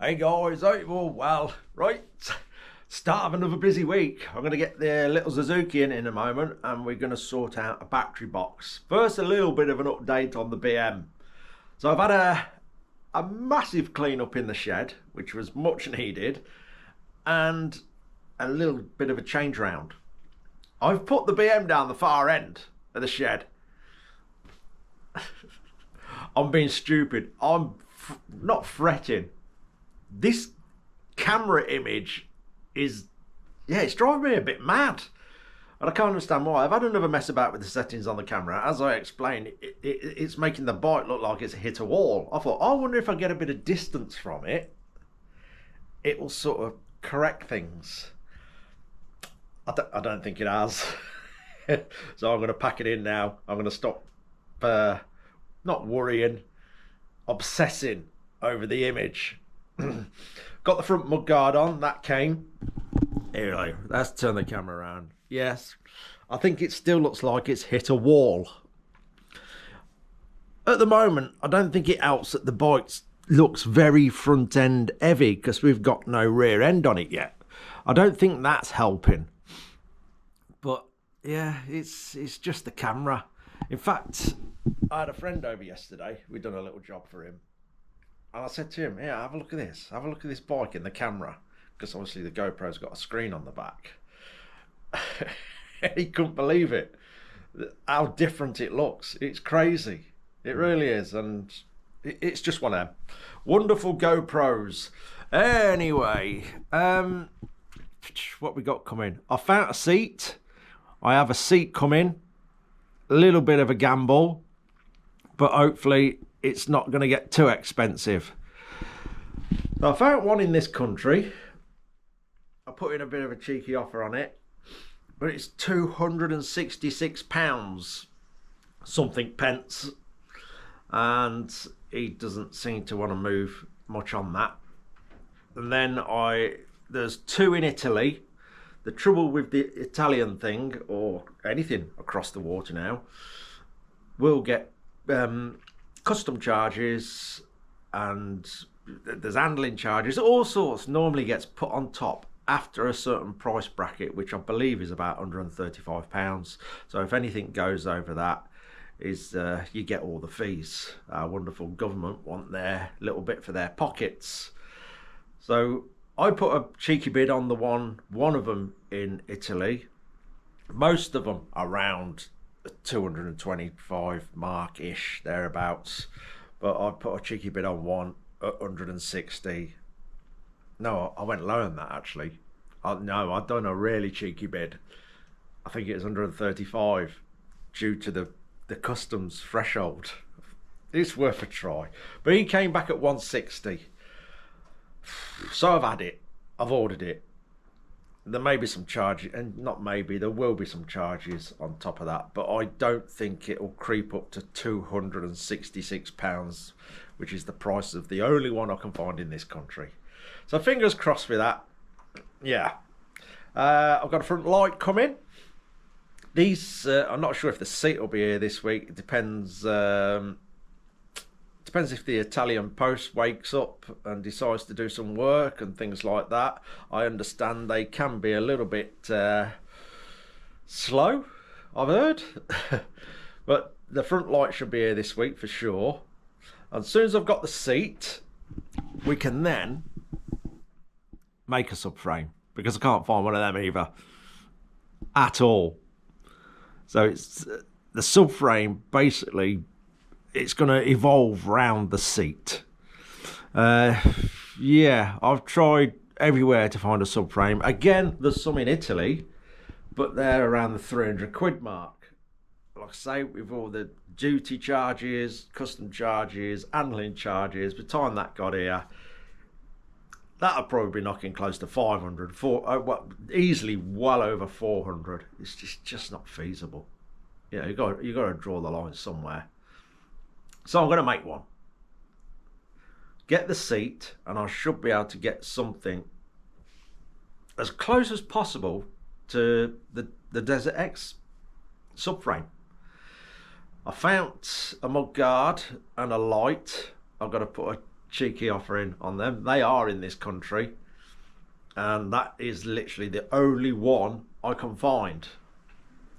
Hey guys, hope you're all well. Right, start of another busy week. I'm going to get the little Suzuki in a moment and we're going to sort out a battery box. First, a little bit of an update on the BM. So I've had a massive clean up in the shed, which was much needed, and a little bit of a change round. I've put the BM down the far end of the shed. I'm being stupid. I'm not fretting. This camera image is, it's driving me a bit mad. And I can't understand why. I've had another mess about with the settings on the camera. As I explained, it's making the bike look like it's hit a wall. I thought, I wonder if I get a bit of distance from it, it will sort of correct things. I don't think it has. So I'm going to pack it in now. I'm going to stop not worrying, obsessing over the image. Got the front mudguard on, that came. Here we go. Let's turn the camera around. Yes, I think it still looks like it's hit a wall. At the moment, I don't think it helps that the bike looks very front end heavy because we've got no rear end on it yet. I don't think that's helping. But yeah, it's just the camera. In fact, I had a friend over yesterday. We'd done a little job for him. And I said to him, yeah, have a look at this. Have a look at this bike in the camera. Because obviously the GoPro's got a screen on the back. He couldn't believe it. How different it looks. It's crazy. It really is. And it's just one of them wonderful GoPros. Anyway, what we got coming? I found a seat. I have a seat coming. A little bit of a gamble. But hopefully it's not going to get too expensive. So I found one in this country. I put in a bit of a cheeky offer on it, but it's £266 something pence, and he doesn't seem to want to move much on that. And then there's two in Italy. The trouble with the Italian thing, or anything across the water now, will get custom charges, and there's handling charges, all sorts. Normally gets put on top after a certain price bracket, which I believe is about £135. So if anything goes over that, you get all the fees. Our wonderful government want their little bit for their pockets. So I put a cheeky bid on the one of them in Italy. Most of them are around 225 mark-ish, thereabouts, but I put a cheeky bid on one at 160. No, I went lower than that, actually. No, I'd done a really cheeky bid. I think it was 135 due to the customs threshold. It's worth a try. But he came back at 160. So I've had it. I've ordered it. There may be some charges, and not maybe, there will be some charges on top of that, but I don't think it will creep up to £266, which is the price of the only one I can find in this country. So fingers crossed with that. Yeah. I've got a front light coming. These, I'm not sure if the seat will be here this week. It depends. Depends if the Italian post wakes up and decides to do some work and things like that. I understand they can be a little bit slow, I've heard. But the front light should be here this week for sure. And as soon as I've got the seat, we can then make a subframe, because I can't find one of them either at all. So it's the subframe, basically it's going to evolve round the seat. Yeah, I've tried everywhere to find a subframe. Again, there's some in Italy, but they're around the 300 quid mark. Like I say, with all the duty charges, custom charges, handling charges, by the time that got here, that'll probably be knocking close to 500, easily well over 400. It's just not feasible. You know, you got to draw the line somewhere. So I'm going to make one. Get the seat, and I should be able to get something as close as possible to the Desert X subframe. I found a mudguard and a light. I've got to put a cheeky offering on them. They are in this country, and that is literally the only one I can find.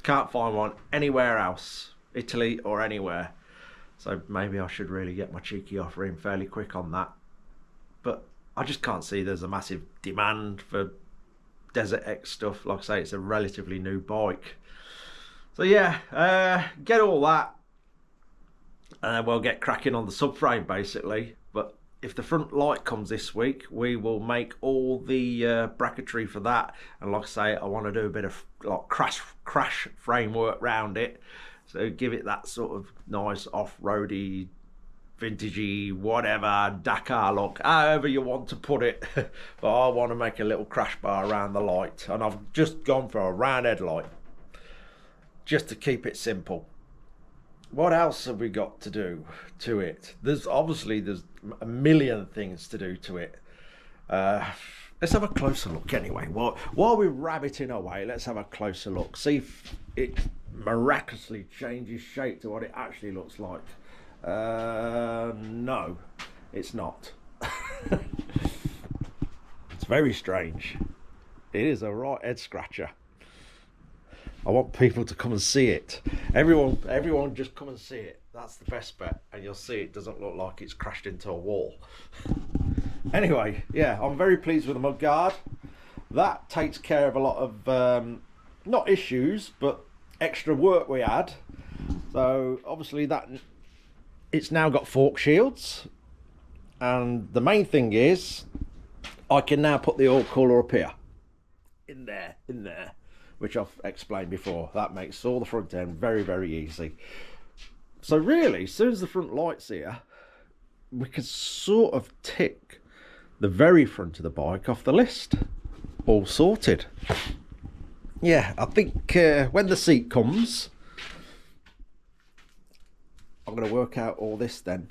Can't find one anywhere else, Italy or anywhere. So maybe I should really get my cheeky offer in fairly quick on that. But I just can't see there's a massive demand for Desert X stuff. Like I say, it's a relatively new bike. So yeah, get all that, and then we'll get cracking on the subframe basically. But if the front light comes this week, we will make all the bracketry for that. And like I say, I want to do a bit of like crash framework round it, so give it that sort of nice off-roady, vintagey, whatever, Dakar look, however you want to put it. But I want to make a little crash bar around the light, and I've just gone for a round headlight just to keep it simple. What else have we got to do to it? There's a million things to do to it. Let's have a closer look anyway. While we're rabbiting away, let's have a closer look. See if it miraculously changes shape to what it actually looks like. No, it's not. It's very strange. It is a right head scratcher. I want people to come and see it. Everyone just come and see it. That's the best bet, and you'll see it doesn't look like it's crashed into a wall. Anyway, yeah, I'm very pleased with the mudguard. That takes care of a lot of not issues, but extra work we had. So obviously that it's now got fork shields, and the main thing is I can now put the oil cooler up here, in there, which I've explained before. That makes all the front end very, very easy. So really, as soon as the front light's here, we can sort of tick the very front of the bike off the list. All sorted. Yeah, I think when the seat comes, I'm going to work out all this then.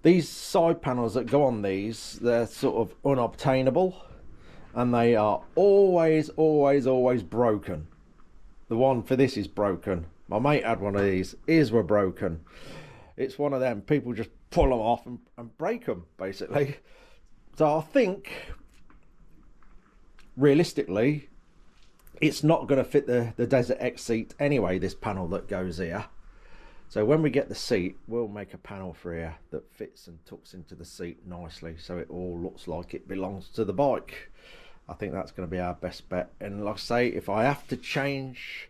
These side panels that go on these, they're sort of unobtainable, and they are always broken. The one for this is broken. My mate had one of these. His were broken. It's one of them. People just pull them off and break them, basically. So I think, realistically, it's not going to fit the Desert X seat anyway, this panel that goes here. So when we get the seat, we'll make a panel for here that fits and tucks into the seat nicely, so it all looks like it belongs to the bike. I think that's going to be our best bet. And like I say, if I have to change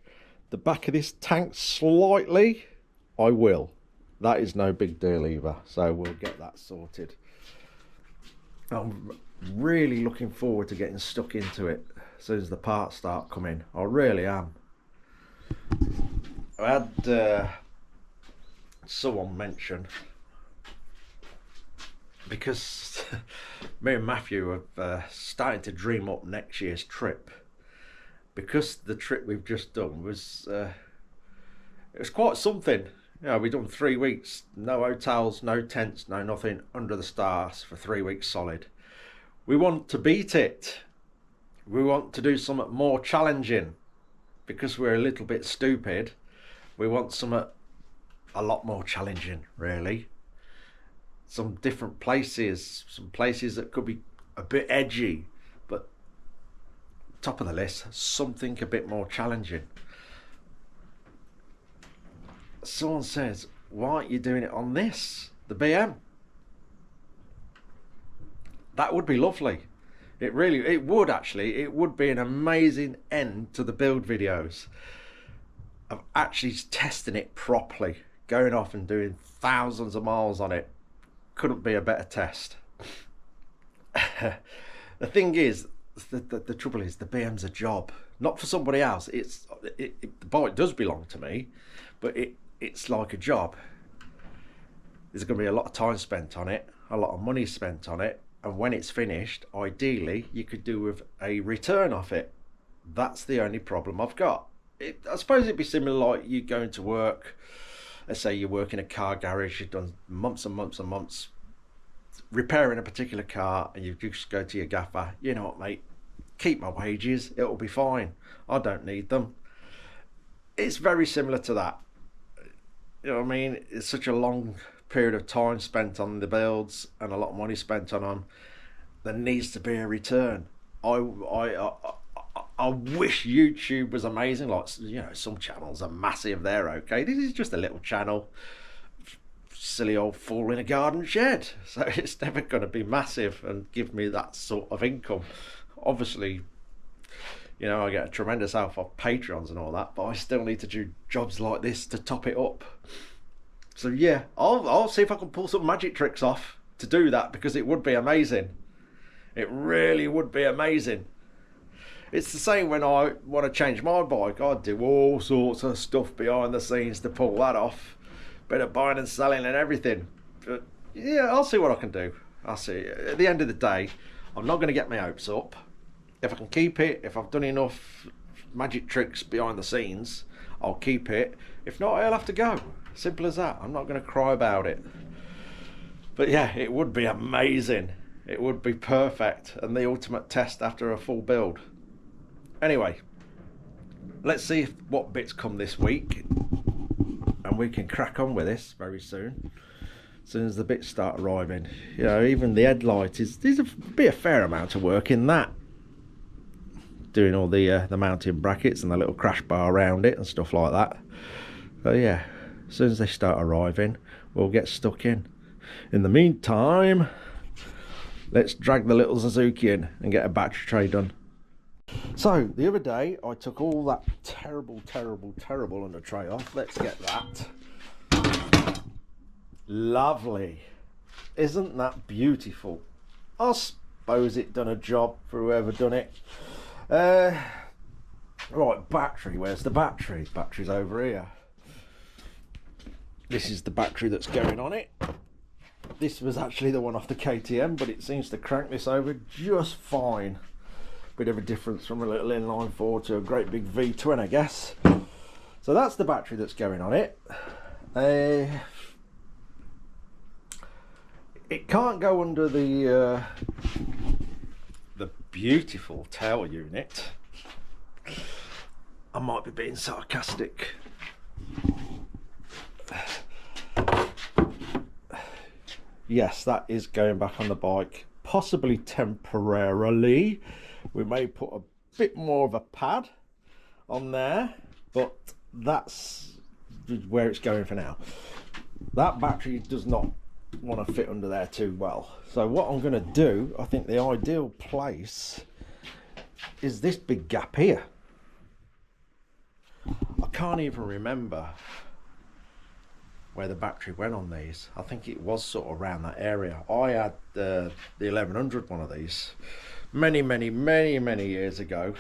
the back of this tank slightly, I will. That is no big deal either, so we'll get that sorted. I'm really looking forward to getting stuck into it as soon as the parts start coming. I really am. I had someone mention, because me and Matthew have started to dream up next year's trip, because the trip we've just done was it was quite something. You know, we've done 3 weeks, no hotels, no tents, no nothing, under the stars for 3 weeks solid. We want to beat it. We want to do something more challenging, because we're a little bit stupid. We want something a lot more challenging, really. Some different places, some places that could be a bit edgy, but top of the list, something a bit more challenging. Someone says, why aren't you doing it on this, the BM? That would be lovely. It would actually. It would be an amazing end to the build videos of actually testing it properly, going off and doing thousands of miles on it. Couldn't be a better test. The thing is, the trouble is, the BM's a job, not for somebody else. The bike does belong to me, but it's like a job. There's going to be a lot of time spent on it, a lot of money spent on it, and when it's finished, ideally you could do with a return off it. That's the only problem I've got. I suppose it'd be similar like you going to work. Let's say you work in a car garage, you've done months and months and months repairing a particular car, and you just go to your gaffer, you know what mate, keep my wages, it'll be fine, I don't need them. It's very similar to that. You know what I mean? It's such a long period of time spent on the builds and a lot of money spent on them, there needs to be a return. I wish YouTube was amazing. Like, you know, some channels are massive, they're okay. This is just a little channel, silly old fool in a garden shed, so it's never going to be massive and give me that sort of income. Obviously, you know, I get a tremendous help off Patreons and all that, but I still need to do jobs like this to top it up. So yeah, I'll see if I can pull some magic tricks off to do that, because it would be amazing. It really would be amazing. It's the same when I want to change my bike. I do all sorts of stuff behind the scenes to pull that off. Bit of buying and selling and everything. But yeah, I'll see what I can do. I'll see. At the end of the day, I'm not going to get my hopes up. If I can keep it, if I've done enough magic tricks behind the scenes, I'll keep it. If not, I'll have to go. Simple as that. I'm not going to cry about it. But yeah, it would be amazing. It would be perfect and the ultimate test after a full build. Anyway, let's see what bits come this week, and we can crack on with this very soon. As soon as the bits start arriving, you know, even the headlight there's a fair amount of work in that. Doing all the mounting brackets and the little crash bar around it and stuff like that. So yeah, as soon as they start arriving, we'll get stuck in. In the meantime, let's drag the little Suzuki in and get a battery tray done. So the other day I took all that terrible under tray off. Let's get that. Lovely. Isn't that beautiful? I suppose it done a job for whoever done it. Right, battery. Where's the battery? Battery's over here. This is the battery that's going on it. This was actually the one off the KTM, but it seems to crank this over just fine. Bit of a difference from a little inline four to a great big V twin, I guess. So that's the battery that's going on it. It can't go under the beautiful tail unit. I might be being sarcastic. Yes, that is going back on the bike, possibly temporarily. We may put a bit more of a pad on there, but that's where it's going for now. That battery does not want to fit under there too well. So what I'm going to do, I think the ideal place is this big gap here. I can't even remember where the battery went on these. I think it was sort of around that area. I had the 1100 one of these many years ago,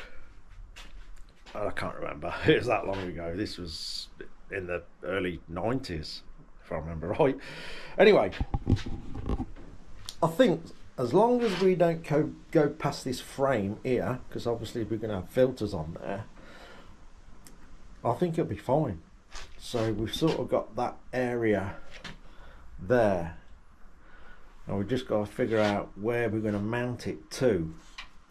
and I can't remember. It was that long ago. This was in the early 90s, if I remember right. Anyway, I think as long as we don't go past this frame here, because obviously we're going to have filters on there, I think it'll be fine. So we've sort of got that area there, and we've just got to figure out where we're going to mount it to.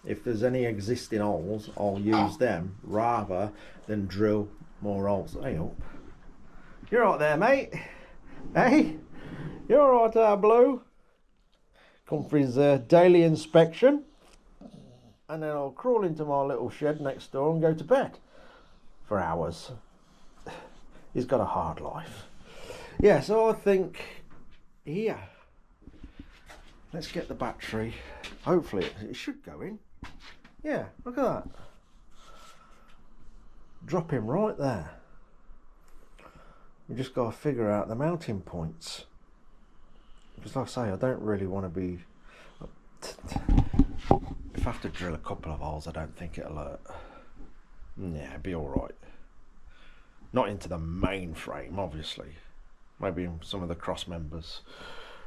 If there's any existing holes, I'll use them rather than drill more holes. Hey up, you're right there, mate. Hey, you're all right there, Blue. Come for his daily inspection, and then I'll crawl into my little shed next door and go to bed for hours. He's got a hard life. Yeah, so I think here, let's get the battery. Hopefully it should go in. Yeah, look at that. Drop him right there. We just got to figure out the mounting points. Because like I say, I don't really want to be... If I have to drill a couple of holes, I don't think it'll hurt. Yeah, it'll be alright. Not into the main frame, obviously. Maybe in some of the cross members.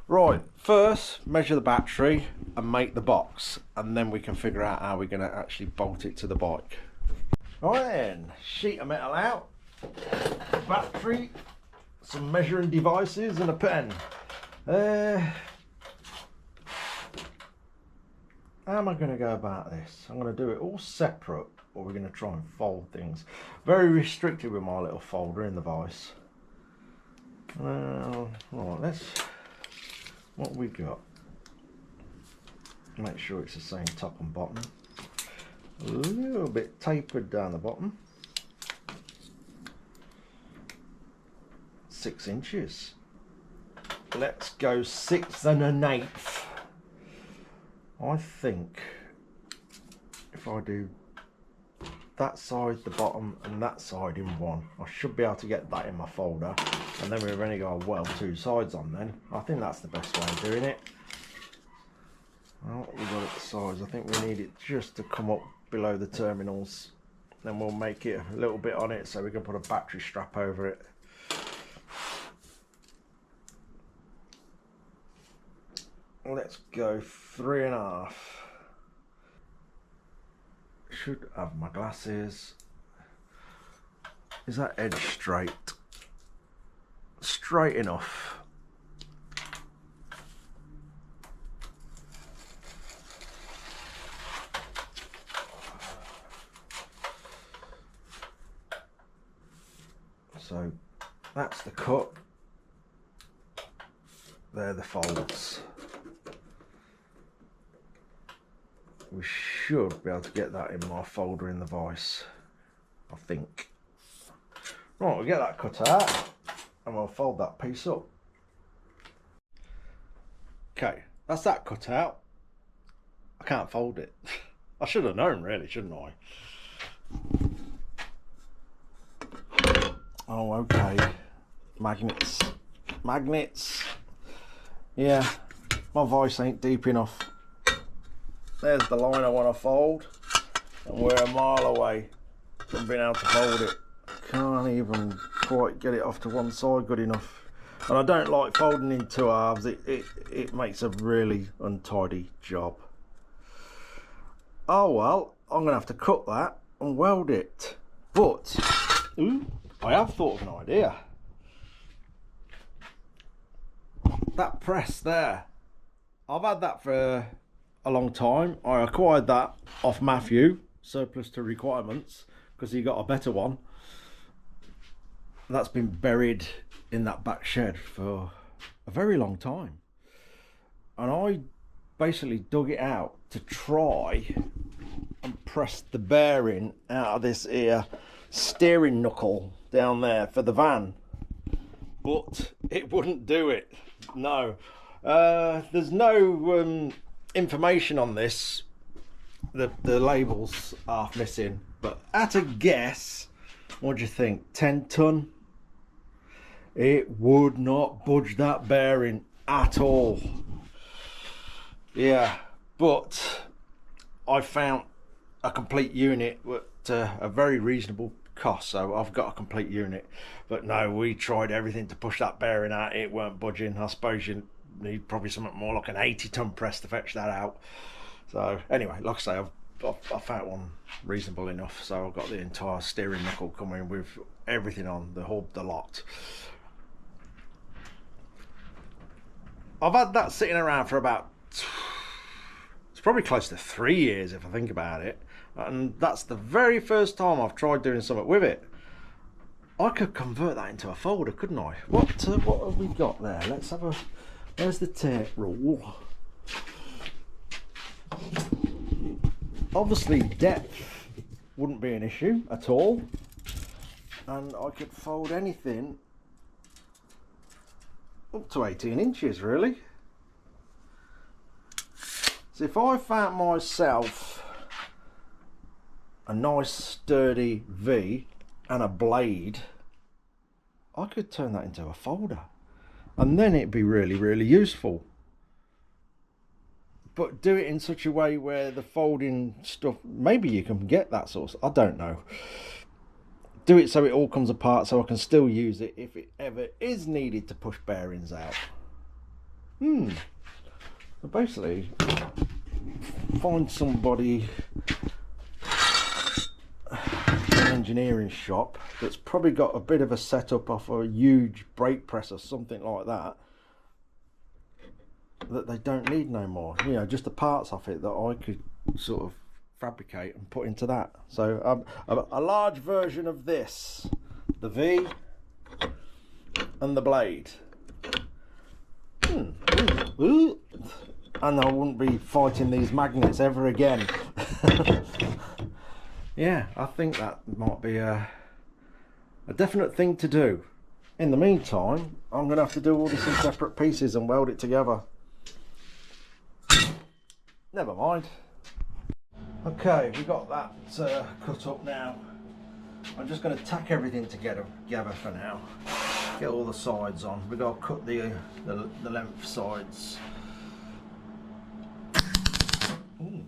Right, first measure the battery and make the box, and then we can figure out how we're going to actually bolt it to the bike. Right then, sheet of metal out, battery, some measuring devices and a pen. How am I going to go about this? I'm going to do it all separate, or we're going to try and fold things. Very restricted with my little folder in the vise. Right, let's, what we got, make sure it's the same top and bottom. A little bit tapered down the bottom. 6 inches. Let's go 6 1/8. I think if I do that side, the bottom, and that side in one, I should be able to get that in my folder, and then we've only got to weld 2 sides on then. I think that's the best way of doing it. Well, we've got it the sides. I think we need it just to come up below the terminals. Then we'll make it a little bit on it so we can put a battery strap over it. Let's go 3 1/2. Should have my glasses. Is that edge straight? Straight enough. So that's the cut. They're the folds. We should be able to get that in my folder in the vise, I think. Right, we'll get that cut out and we'll fold that piece up. Okay, that's that cut out. I can't fold it. I should have known really, shouldn't I? Oh, okay. Magnets. Magnets. Yeah, my vise ain't deep enough. There's the line I want to fold, and we're a mile away from being able to fold it. Can't even quite get it off to one side good enough. And I don't like folding in 2 halves. It makes a really untidy job. Oh well, I'm going to have to cut that and weld it. But, ooh, I have thought of an idea. That press there, I've had that for a long time. I acquired that off Matthew, surplus to requirements, because he got a better one. That's been buried in that back shed for a very long time, and I basically dug it out to try and press the bearing out of this here steering knuckle down there for the van, but it wouldn't do it. No, there's no information on this. The labels are missing, but at a guess, what do you think? 10 ton? It would not budge that bearing at all. Yeah, but I found a complete unit at a very reasonable cost, so I've got a complete unit. But no, we tried everything to push that bearing out. It weren't budging. I suppose you need probably something more like an 80-ton press to fetch that out. So anyway, like I say, I found one reasonable enough, so I've got the entire steering knuckle coming with everything on, the hub, the lot. I've had that sitting around for about, it's probably close to 3 years if I think about it, and that's the very first time I've tried doing something with it. I could convert that into a folder, couldn't I? What have we got there? Let's have a, there's the tape rule. Obviously depth wouldn't be an issue at all, and I could fold anything up to 18 inches really. So if I found myself a nice sturdy V and a blade, I could turn that into a folder, and then it'd be really useful. But do it in such a way where the folding stuff, maybe you can get that sort of, I don't know. Do it so it all comes apart so I can still use it if it ever is needed to push bearings out. So basically, find somebody, an engineering shop that's probably got a bit of a setup off a huge brake press or something like that, that they don't need no more, you know, just the parts off it that I could sort of fabricate and put into that. So a large version of this, the V, and the blade. And I wouldn't be fighting these magnets ever again. Yeah, I think that might be a definite thing to do. In the meantime, I'm going to have to do all this in separate pieces and weld it together. Never mind. Okay, we got that cut up now. I'm just going to tack everything together for now. Get all the sides on. We've got to cut the length sides. Ooh.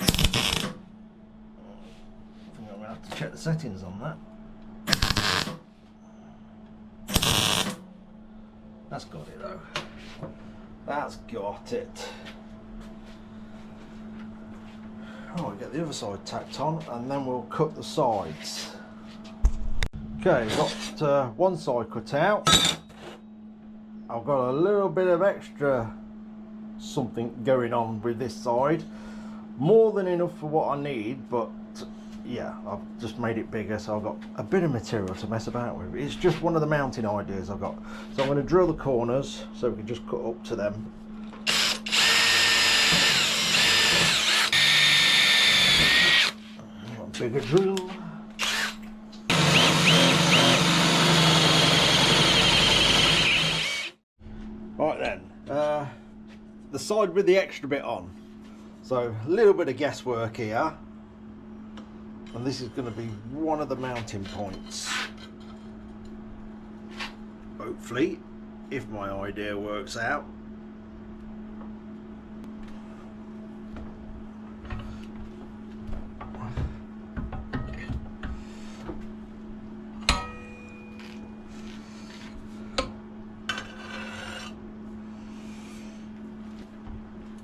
I think I'm going to have to check the settings on that. That's got it though. That's got it. Oh, we'll get the other side tacked on and then we'll cut the sides. Okay, got one side cut out. I've got a little bit of extra something going on with this side. More than enough for what I need, but yeah, I've just made it bigger, so I've got a bit of material to mess about with. It's just one of the mounting ideas I've got. So I'm going to drill the corners so we can just cut up to them. A bigger drill. Right then, the side with the extra bit on. So a little bit of guesswork here. And this is going to be one of the mounting points. Hopefully, if my idea works out.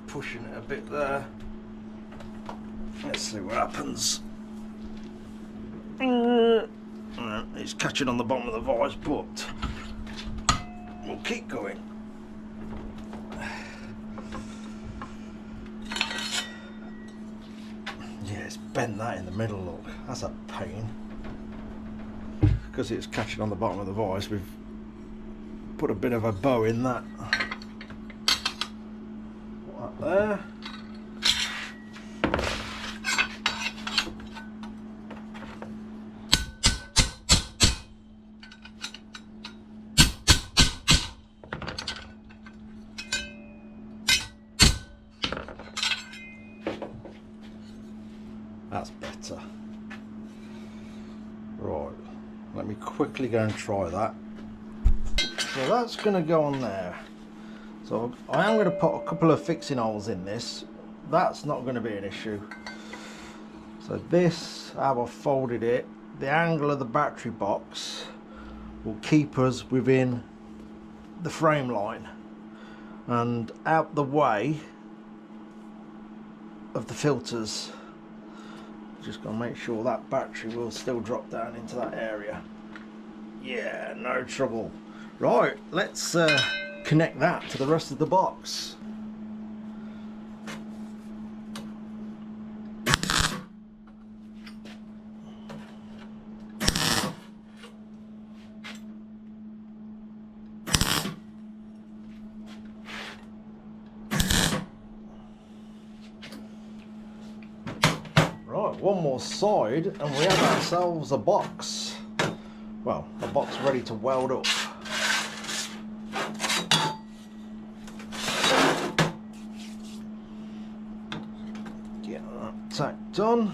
Pushing it a bit there. Let's see what happens. It's catching on the bottom of the vise, but we'll keep going. Yeah, it's bent that in the middle, look. That's a pain. Because it's catching on the bottom of the vise, we've put a bit of a bow in that. Put that there. That's better. Right, let me quickly go and try that. So that's going to go on there. So I am going to put a couple of fixing holes in this. That's not going to be an issue. So this, how I've folded it, the angle of the battery box will keep us within the frame line and out the way of the filters. Just gonna make sure that battery will still drop down into that area. Yeah, no trouble. Right, let's connect that to the rest of the box. Right, one more side and we have ourselves a box. Well, a box ready to weld up. Get that tacked on.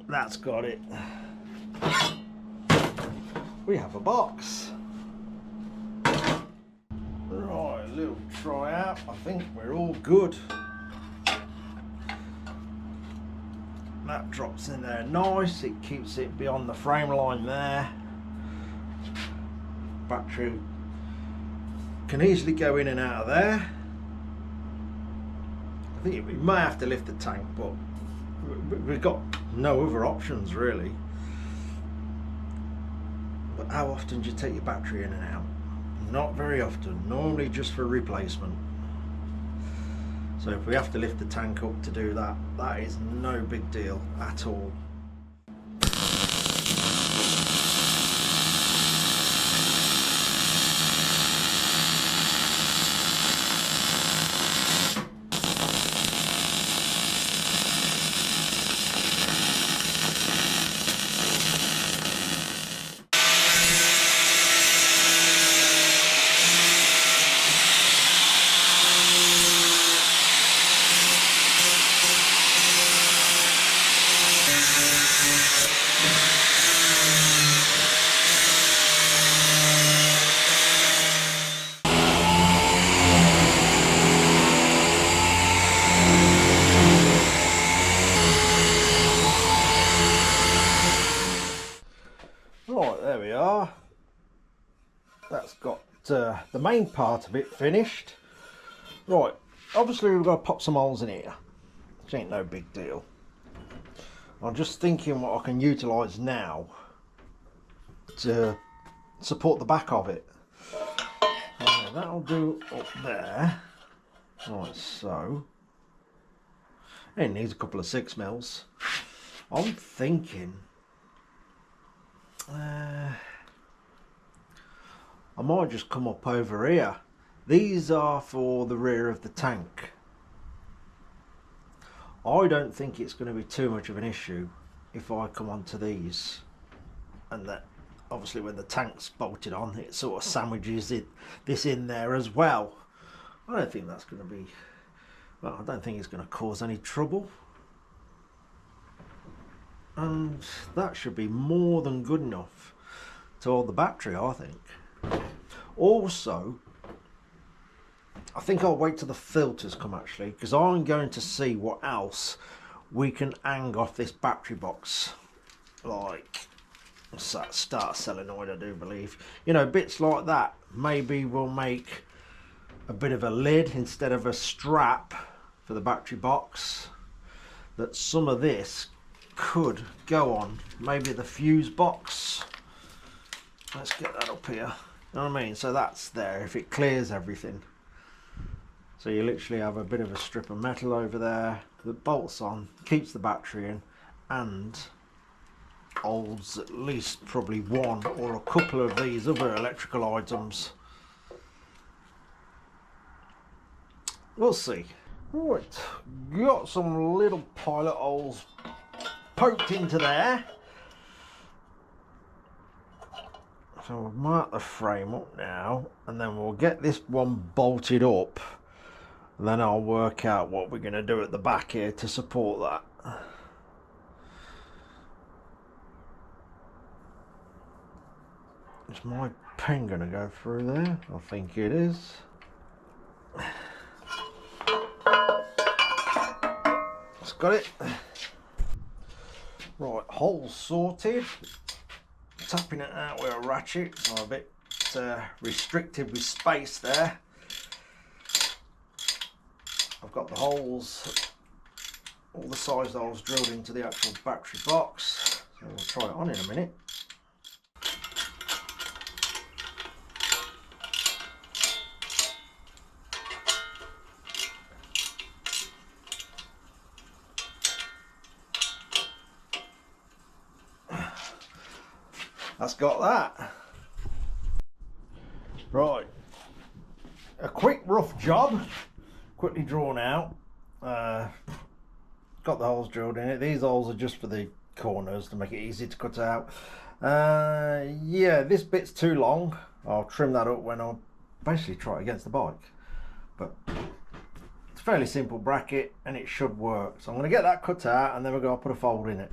That's got it. We have a box. Right, a little try out. I think we're all good. That drops in there nice. It keeps it beyond the frame line there. Battery can easily go in and out of there. I think we may have to lift the tank, but we've got no other options really. But how often do you take your battery in and out? Not very often, normally just for replacement. So if we have to lift the tank up to do that, that is no big deal at all. Right, there we are. That's got the main part of it finished. Right, obviously we've got to pop some holes in here, which ain't no big deal. I'm just thinking what I can utilise now to support the back of it. So that'll do up there. Right, so it needs a couple of 6mm. I'm thinking I might just come up over here. These are for the rear of the tank. I don't think it's going to be too much of an issue if I come onto these, and that obviously when the tank's bolted on, it sort of sandwiches this in there as well. I don't think that's going to be, well, I don't think it's going to cause any trouble, and that should be more than good enough to hold the battery, I think. Also, I think I'll wait till the filters come actually, because I'm going to see what else we can hang off this battery box. Like, what's that, start solenoid, I do believe. You know, bits like that. Maybe we'll make a bit of a lid instead of a strap for the battery box. That some of this could go on. Maybe the fuse box. Let's get that up here. You know what I mean? So that's there if it clears everything. So you literally have a bit of a strip of metal over there that bolts on, keeps the battery in, and holds at least probably one or a couple of these other electrical items. We'll see. Right, got some little pilot holes poked into there. So we'll mark the frame up now, and then we'll get this one bolted up. And then I'll work out what we're going to do at the back here to support that. Is my pen going to go through there? I think it is. It's got it. Right, holes sorted. Tapping it out with a ratchet, so I'm a bit restricted with space there. I've got the holes, all the size holes drilled into the actual battery box, so we'll try it on in a minute. That's got that. Right, a quick rough job. Quickly drawn out. Got the holes drilled in it. These holes are just for the corners to make it easy to cut out. Yeah, this bit's too long. I'll trim that up when I basically try it against the bike. But it's a fairly simple bracket and it should work. So I'm going to get that cut out and then we're going to put a fold in it.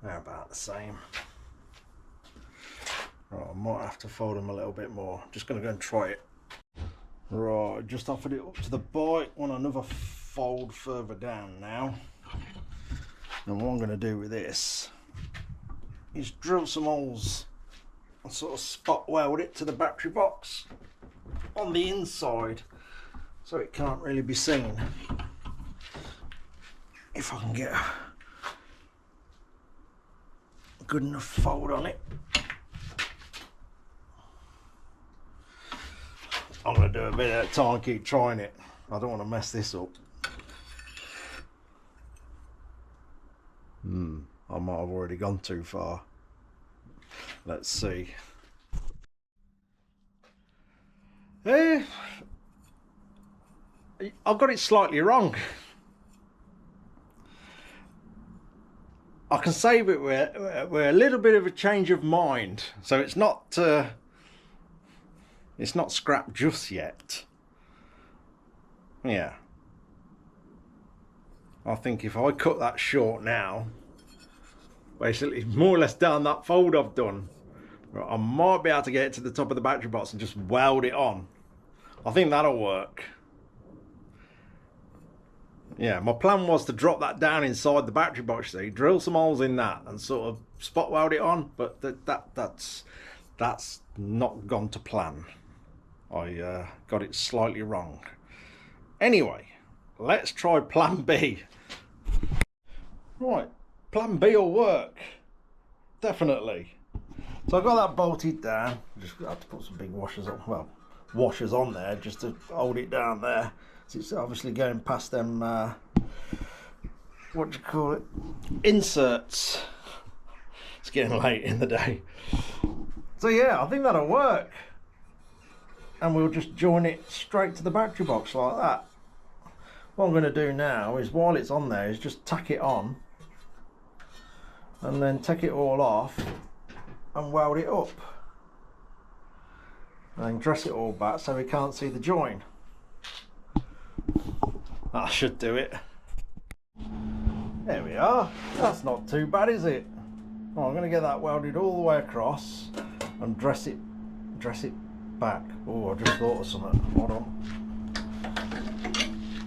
They're about the same. Right, I might have to fold them a little bit more. Just going to go and try it. Right, just offered it up to the bike. Want another fold further down now. And what I'm going to do with this is drill some holes and sort of spot weld it to the battery box on the inside so it can't really be seen. if I can get a good enough fold on it. I'm going to do a bit at a time, keep trying it. I don't want to mess this up. I might have already gone too far. Let's see. I've got it slightly wrong. I can say that we're a little bit of a change of mind, so it's not scrapped just yet. Yeah, I think if I cut that short now, basically more or less down that fold I've done, I might be able to get it to the top of the battery box and just weld it on. I think that'll work. Yeah, my plan was to drop that down inside the battery box, see, drill some holes in that and sort of spot weld it on, but that's not gone to plan. I got it slightly wrong. Anyway, let's try plan B. Right, plan B will work, definitely. So I've got that bolted down. Just have to put some big washers on, well, washers on there just to hold it down there. So it's obviously going past them, what do you call it, inserts. It's getting late in the day. So yeah, I think that'll work. And we'll just join it straight to the battery box like that. What I'm going to do now is, while it's on there, is just tack it on and then take it all off and weld it up. And then dress it all back so we can't see the join. That should do it. There we are. That's not too bad, is it? Oh, I'm going to get that welded all the way across and dress it back. Oh, I just thought of something. Hold on.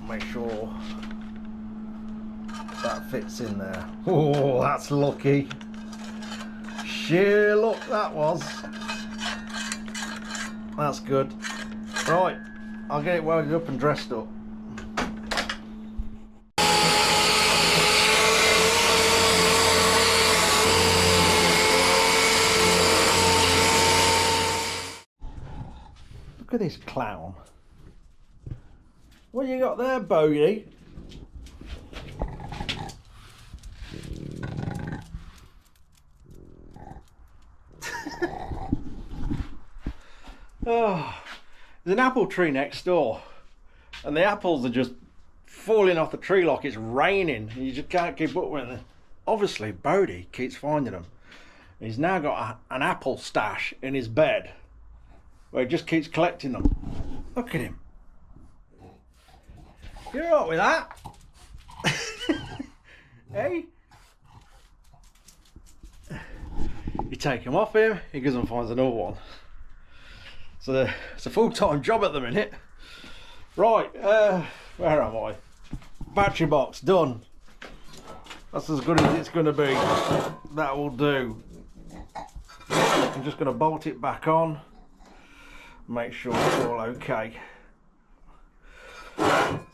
Make sure that fits in there. Oh, that's lucky. Sheer luck that was. That's good. Right, I'll get it welded up and dressed up. Look at this clown. What you got there, Bodie? Oh, there's an apple tree next door, and the apples are just falling off the tree like it's raining. You just can't keep up with it. Obviously, Bodie keeps finding them. He's now got an apple stash in his bed, where he just keeps collecting them. Look at him. You're all right with that? Hey? You take him off him, he goes and finds another one. So it's a full-time job at the minute. Right, where am I? Battery box, done. That's as good as it's going to be. That will do. I'm just going to bolt it back on. Make sure it's all okay.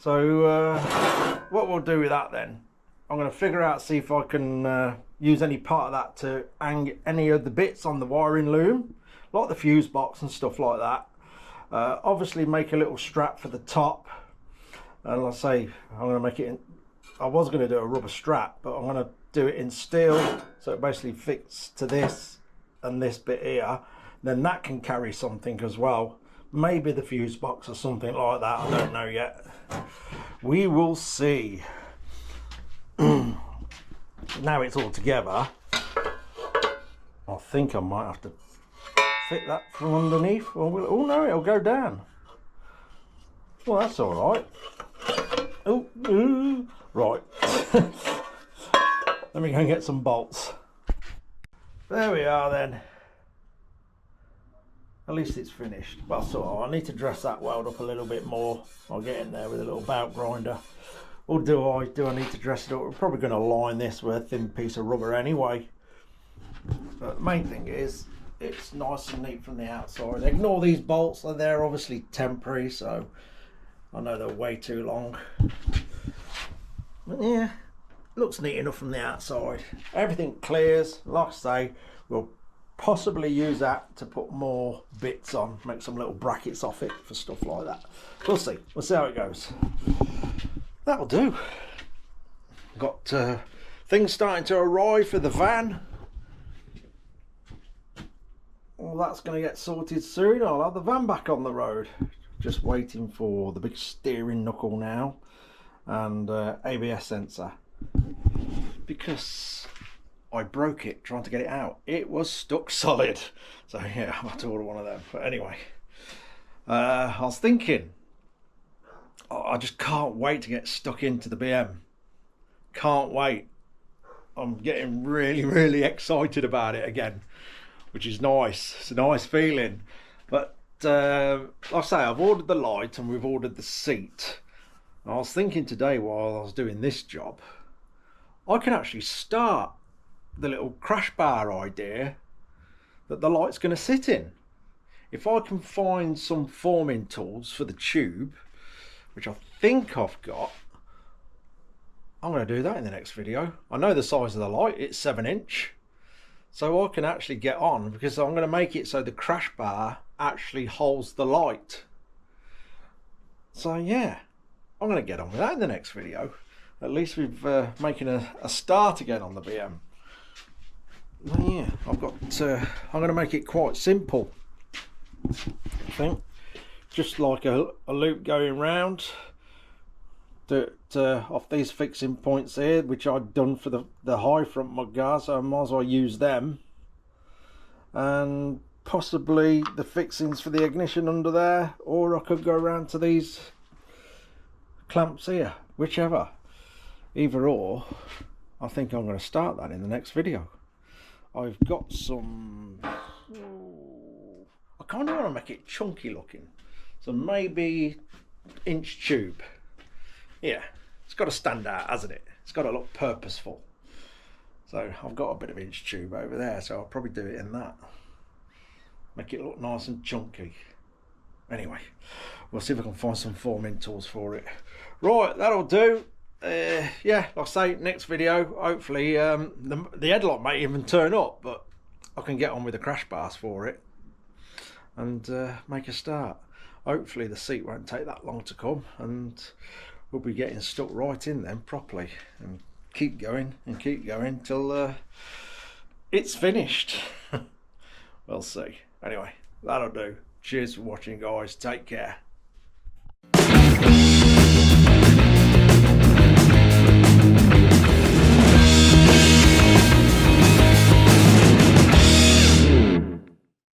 So what we'll do with that then, I'm going to figure out, see if I can use any part of that to hang any of the bits on the wiring loom, like the fuse box and stuff like that. Obviously make a little strap for the top, and like I say, I'm going to make it in, I was going to do a rubber strap, but I'm going to do it in steel, so it basically fits to this and this bit here. Then that can carry something as well, maybe the fuse box or something like that. I don't know yet. We will see. Now it's all together, I think I might have to fit that from underneath. Oh no, it'll go down. Well, that's all right. Oh, right. Let me go and get some bolts. There we are then. At least it's finished. Well, sort of. I need to dress that weld up a little bit more. I'll get in there with a little bout grinder. Or do I need to dress it up? We're probably going to line this with a thin piece of rubber anyway. But the main thing is, it's nice and neat from the outside. Ignore these bolts, they're obviously temporary, so I know they're way too long. But yeah, looks neat enough from the outside. Everything clears. Like I say, we'll possibly use that to put more bits on, make some little brackets off it for stuff like that. We'll see how it goes. That'll do. Got things starting to arrive for the van. Well, that's going to get sorted soon. I'll have the van back on the road. Just waiting for the big steering knuckle now and ABS sensor, because I broke it trying to get it out. It was stuck solid, so yeah, I'll have to order one of them. But anyway, I was thinking, I just can't wait to get stuck into the BM. Can't wait. I'm getting really excited about it again, which is nice. It's a nice feeling. But like I say, I've ordered the light and we've ordered the seat. I was thinking today while I was doing this job, I can actually start the little crash bar idea that the light's going to sit in. If I can find some forming tools for the tube, which I think I've got, I'm going to do that in the next video. I know the size of the light, it's 7-inch. So I can actually get on, because I'm going to make it so the crash bar actually holds the light. So yeah, I'm going to get on with that in the next video. At least we've making a start again on the BM. Yeah, I'm going to make it quite simple. I think just like a loop going round. Off these fixing points here, which I'd done for the high front mudguard, so I might as well use them, and possibly the fixings for the ignition under there, or I could go around to these clamps here, whichever. Either or, I think I'm going to start that in the next video. I've got some, I kind of want to make it chunky looking, so maybe inch tube. Yeah, it's got to stand out, hasn't it? It's got to look purposeful. So I've got a bit of inch tube over there, so I'll probably do it in that. Make it look nice and chunky. Anyway, we'll see if I can find some forming tools for it. Right, that'll do. Yeah, like I say, next video, hopefully the headlight may even turn up, but I can get on with the crash bars for it and make a start. Hopefully the seat won't take that long to come, and we'll be getting stuck right in then properly, and keep going till it's finished. We'll see. Anyway, that'll do. Cheers for watching, guys. Take care.